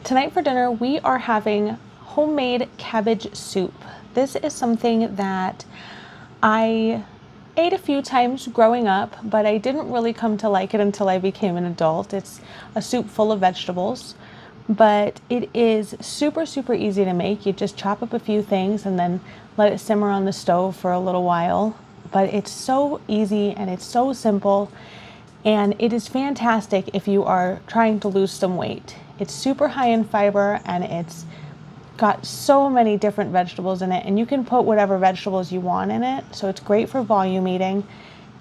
Tonight for dinner, we are having homemade cabbage soup. This is something that I ate a few times growing up, but I didn't really come to like it until I became an adult. It's a soup full of vegetables, but it is super, super easy to make. You just chop up a few things and then let it simmer on the stove for a little while. But it's so easy and it's so simple, and it is fantastic if you are trying to lose some weight. It's super high in fiber and it's got so many different vegetables in it, and you can put whatever vegetables you want in it. So it's great for volume eating.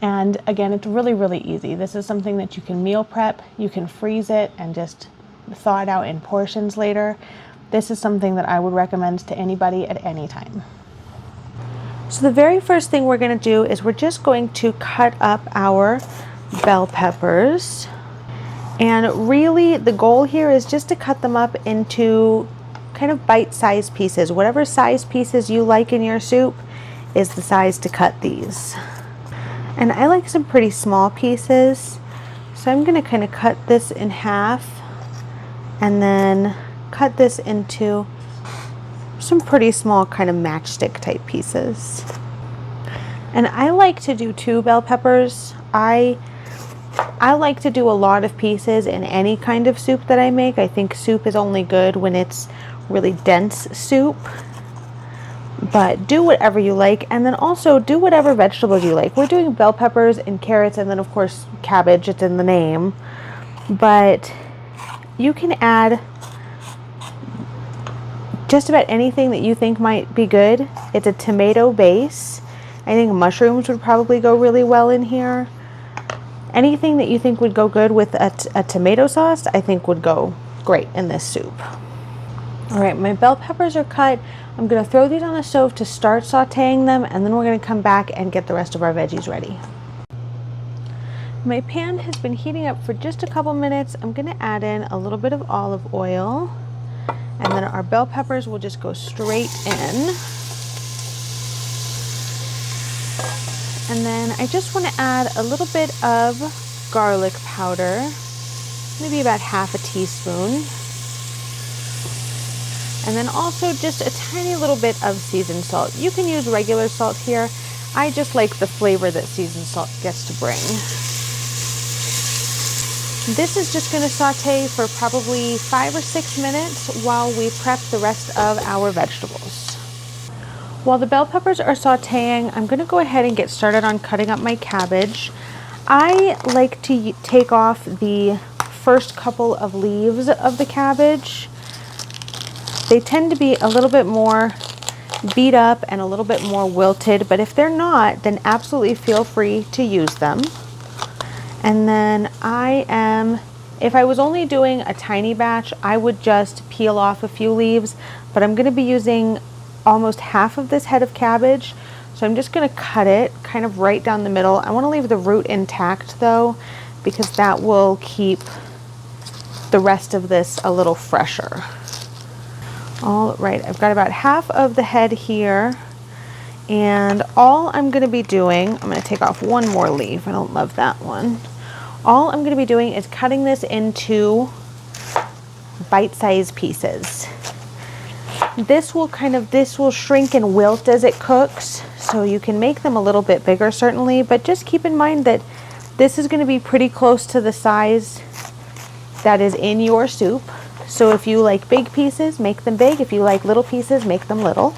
And again, it's really, really easy. This is something that you can meal prep. You can freeze it and just thaw it out in portions later. This is something that I would recommend to anybody at any time. So the very first thing we're going to do is we're just going to cut up our bell peppers. And really the goal here is just to cut them up into kind of bite-sized pieces. Whatever size pieces you like in your soup is the size to cut these. And I like some pretty small pieces, so I'm going to kind of cut this in half and then cut this into some pretty small kind of matchstick type pieces. And I like to do 2 bell peppers. I like to do a lot of pieces in any kind of soup that I make. I think soup is only good when it's really dense soup, but do whatever you like, and then also do whatever vegetables you like. We're doing bell peppers and carrots and then of course cabbage, it's in the name, but you can add just about anything that you think might be good. It's a tomato base. I think mushrooms would probably go really well in here. Anything that you think would go good with a tomato sauce, I think would go great in this soup. All right, my bell peppers are cut. I'm gonna throw these on the stove to start sauteing them, and then we're gonna come back and get the rest of our veggies ready. My pan has been heating up for just a couple minutes. I'm gonna add in a little bit of olive oil, and then our bell peppers will just go straight in. And then I just want to add a little bit of garlic powder, maybe about half a teaspoon. And then also just a tiny little bit of seasoned salt. You can use regular salt here. I just like the flavor that seasoned salt gets to bring. This is just going to saute for probably 5 or 6 minutes while we prep the rest of our vegetables. While the bell peppers are sauteing, I'm going to go ahead and get started on cutting up my cabbage. I like to take off the first couple of leaves of the cabbage. They tend to be a little bit more beat up and a little bit more wilted, but if they're not, then absolutely feel free to use them. And then if I was only doing a tiny batch, I would just peel off a few leaves, but I'm going to be using almost half of this head of cabbage, so I'm just going to cut it kind of right down the middle. I want to leave the root intact though, because that will keep the rest of this a little fresher. All right, I've got about half of the head here, and all I'm going to be doing, I'm going to take off one more leaf. I don't love that one. All I'm going to be doing is cutting this into bite-sized pieces. This will shrink and wilt as it cooks, so you can make them a little bit bigger certainly, but just keep in mind that this is going to be pretty close to the size that is in your soup. So if you like big pieces, make them big. If you like little pieces, make them little.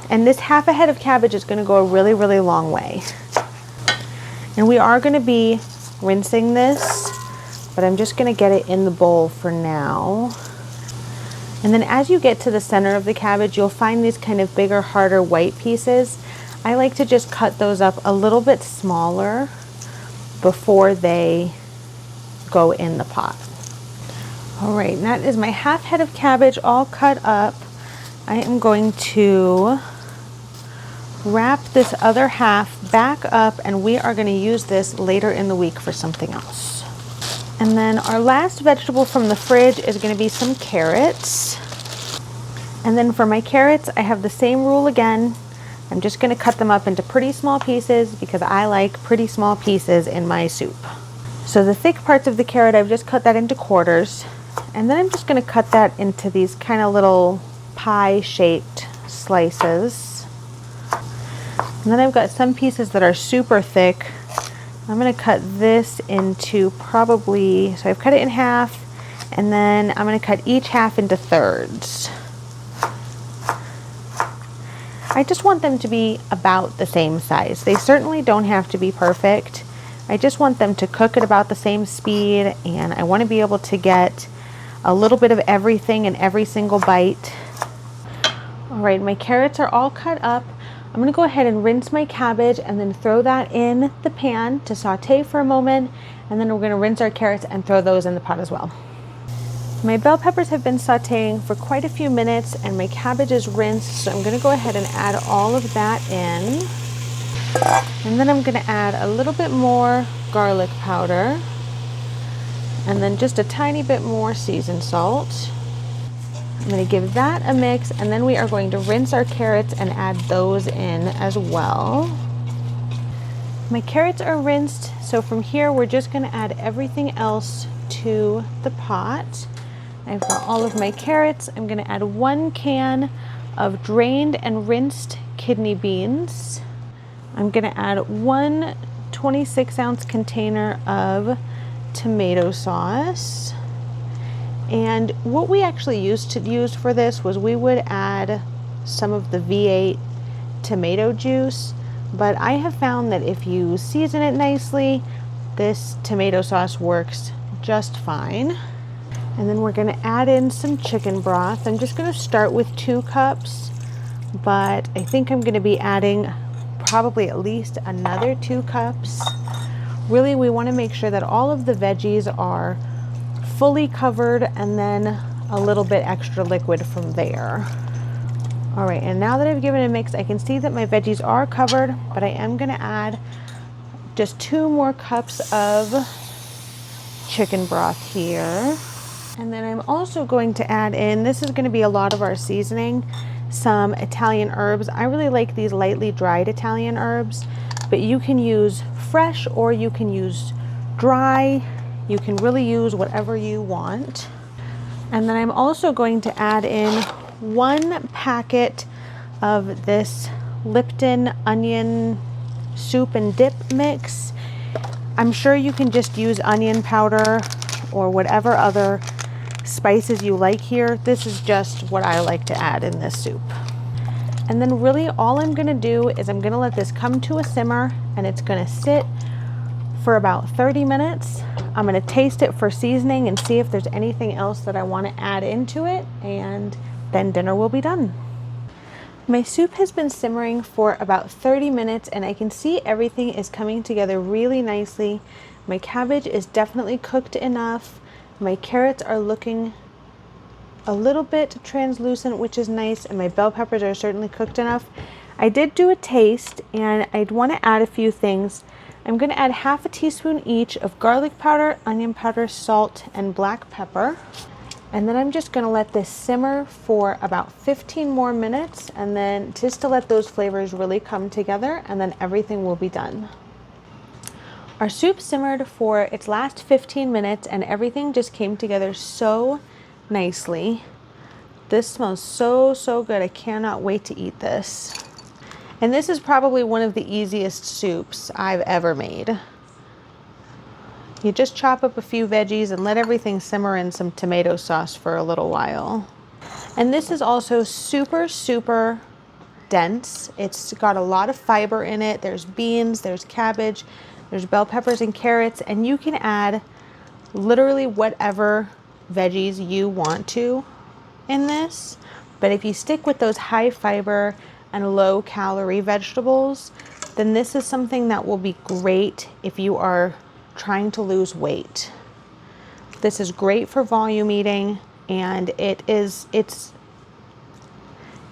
And this half a head of cabbage is going to go a really, really long way. And we are going to be rinsing this, but I'm just going to get it in the bowl for now. And then as you get to the center of the cabbage, you'll find these kind of bigger, harder white pieces. I like to just cut those up a little bit smaller before they go in the pot. All right, and that is my half head of cabbage all cut up. I am going to wrap this other half back up, and we are going to use this later in the week for something else. And then our last vegetable from the fridge is going to be some carrots. And then for my carrots, I have the same rule again. I'm just going to cut them up into pretty small pieces because I like pretty small pieces in my soup. So the thick parts of the carrot, I've just cut that into quarters. And then I'm just gonna cut that into these kind of little pie-shaped slices. And then I've got some pieces that are super thick. I'm gonna cut this into probably, so I've cut it in half, and then I'm gonna cut each half into thirds. I just want them to be about the same size. They certainly don't have to be perfect. I just want them to cook at about the same speed, and I want to be able to get a little bit of everything in every single bite. All right, my carrots are all cut up. I'm gonna go ahead and rinse my cabbage and then throw that in the pan to saute for a moment, and then we're gonna rinse our carrots and throw those in the pot as well. My bell peppers have been sauteing for quite a few minutes and my cabbage is rinsed, so I'm gonna go ahead and add all of that in. And then I'm gonna add a little bit more garlic powder and then just a tiny bit more seasoned salt. I'm gonna give that a mix, and then we are going to rinse our carrots and add those in as well. My carrots are rinsed, so from here we're just gonna add everything else to the pot. I've got all of my carrots. I'm gonna add 1 can of drained and rinsed kidney beans. I'm gonna add 1 26-ounce container of tomato sauce. And what we actually used to use for this was we would add some of the V8 tomato juice, but I have found that if you season it nicely, this tomato sauce works just fine. And then we're gonna add in some chicken broth. I'm just gonna start with 2 cups, but I think I'm gonna be adding probably at least another 2 cups. Really, we wanna make sure that all of the veggies are fully covered and then a little bit extra liquid from there. All right, and now that I've given it a mix, I can see that my veggies are covered, but I am gonna add just 2 more cups of chicken broth here. And then I'm also going to add in, this is gonna be a lot of our seasoning, some Italian herbs. I really like these lightly dried Italian herbs, but you can use fresh or you can use dry. You can really use whatever you want. And then I'm also going to add in 1 packet of this Lipton onion soup and dip mix. I'm sure you can just use onion powder or whatever other spices you like here. This is just what I like to add in this soup. And then really all I'm gonna do is I'm gonna let this come to a simmer, and it's gonna sit for about 30 minutes. I'm gonna taste it for seasoning and see if there's anything else that I wanna add into it, and then dinner will be done. My soup has been simmering for about 30 minutes and I can see everything is coming together really nicely. My cabbage is definitely cooked enough. My carrots are looking a little bit translucent, which is nice, and my bell peppers are certainly cooked enough. I did do a taste and I'd want to add a few things. I'm going to add half a teaspoon each of garlic powder, onion powder, salt, and black pepper. And then I'm just going to let this simmer for about 15 more minutes, and then just to let those flavors really come together, and then everything will be done. Our soup simmered for its last 15 minutes and everything just came together so nicely. This smells so, so good. I cannot wait to eat this. And this is probably one of the easiest soups I've ever made. You just chop up a few veggies and let everything simmer in some tomato sauce for a little while. And this is also super, super dense. It's got a lot of fiber in it. There's beans, there's cabbage, there's bell peppers and carrots, and you can add literally whatever veggies you want to in this. But if you stick with those high fiber and low calorie vegetables, then this is something that will be great if you are trying to lose weight. This is great for volume eating, and it's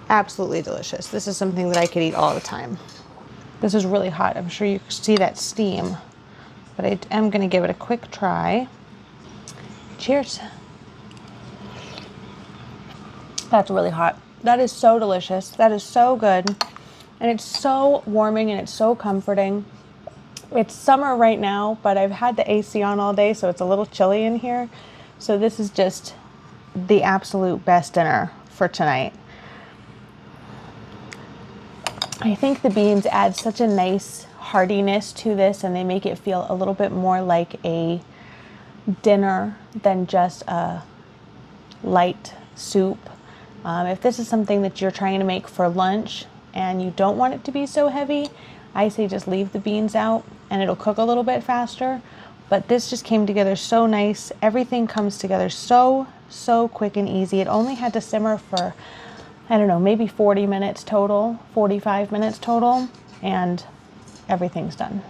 absolutely delicious. This is something that I could eat all the time. This is really hot. I'm sure you can see that steam, but I am going to give it a quick try. Cheers. That's really hot. That is so delicious. That is so good. And it's so warming and it's so comforting. It's summer right now, but I've had the AC on all day, so it's a little chilly in here. So this is just the absolute best dinner for tonight. I think the beans add such a nice heartiness to this, and they make it feel a little bit more like a dinner than just a light soup. If this is something that you're trying to make for lunch and you don't want it to be so heavy, I say just leave the beans out and it'll cook a little bit faster. But this just came together so nice. Everything comes together so quick and easy. It only had to simmer for, I don't know, maybe 40 minutes total, 45 minutes total, and everything's done.